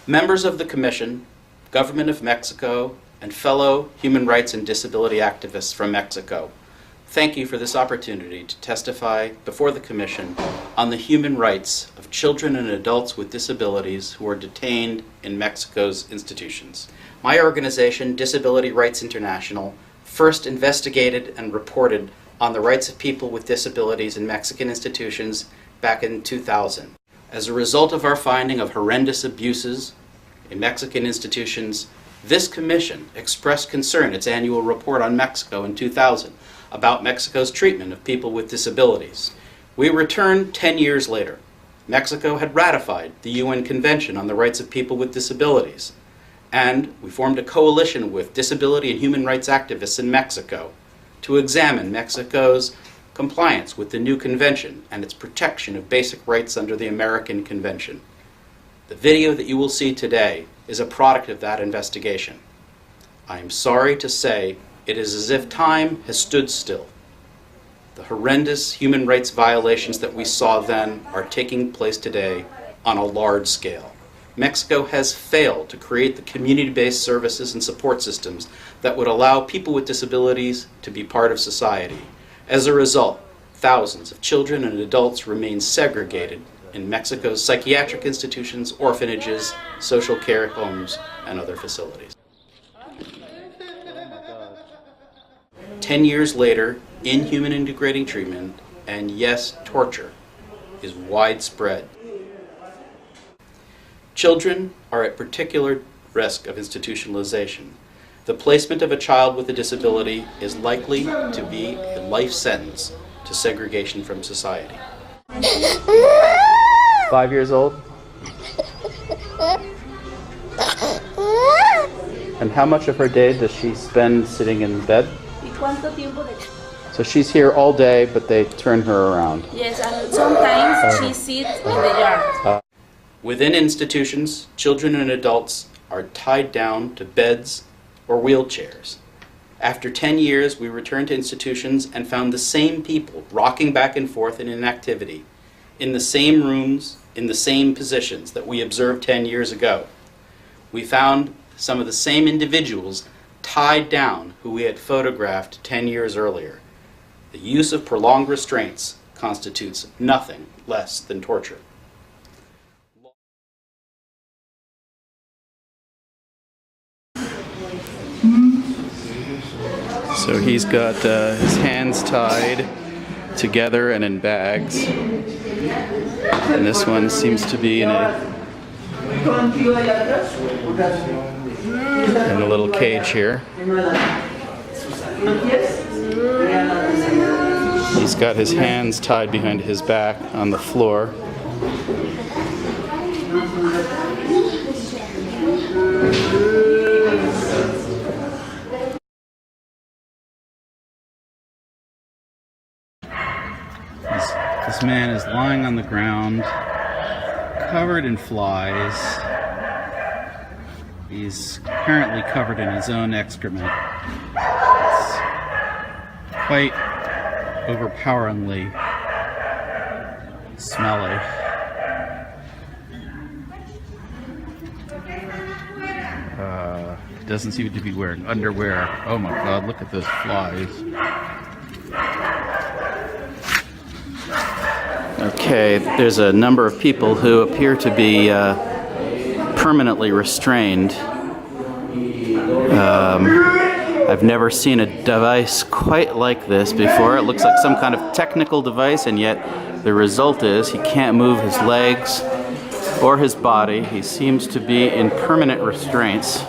Members of the Commission, Government of Mexico, and fellow human rights and disability activists from Mexico, thank you for this opportunity to testify before the Commission on the human rights of children and adults with disabilities who are detained in Mexico's institutions. My organization, Disability Rights International, first investigated and reported on the rights of people with disabilities in Mexican institutions back in 2000. As a result of our finding of horrendous abuses in Mexican institutions, this commission expressed concern in its annual report on Mexico in 2000 about Mexico's treatment of people with disabilities. We returned 10 years later. Mexico had ratified the UN Convention on the Rights of People with Disabilities, and we formed a coalition with disability and human rights activists in Mexico to examine Mexico's compliance with the new convention and its protection of basic rights under the American Convention. The video that you will see today is a product of that investigation. I am sorry to say it is as if time has stood still. The horrendous human rights violations that we saw then are taking place today on a large scale. Mexico has failed to create the community-based services and support systems that would allow people with disabilities to be part of society. As a result, thousands of children and adults remain segregated in Mexico's psychiatric institutions, orphanages, social care homes, and other facilities. 10 years later, inhuman and degrading treatment, and yes, torture, is widespread. Children are at particular risk of institutionalization. The placement of a child with a disability is likely to be a life sentence to segregation from society. 5 years old? And how much of her day does she spend sitting in bed? So she's here all day, but they turn her around. Yes, and sometimes she sits in the yard. Within institutions, children and adults are tied down to beds or wheelchairs. After 10 years, we returned to institutions and found the same people rocking back and forth in inactivity, in the same rooms, in the same positions that we observed 10 years ago. We found some of the same individuals tied down who we had photographed 10 years earlier. The use of prolonged restraints constitutes nothing less than torture. So he's got his hands tied together and in bags. And this one seems to be in a little cage here. He's got his hands tied behind his back on the floor. This man is lying on the ground, covered in flies. He's apparently covered in his own excrement. It's quite overpoweringly smelly. He doesn't seem to be wearing underwear. Oh my God, look at those flies. Okay, there's a number of people who appear to be permanently restrained. I've never seen a device quite like this before. It looks like some kind of technical device, and yet the result is he can't move his legs or his body. He seems to be in permanent restraints.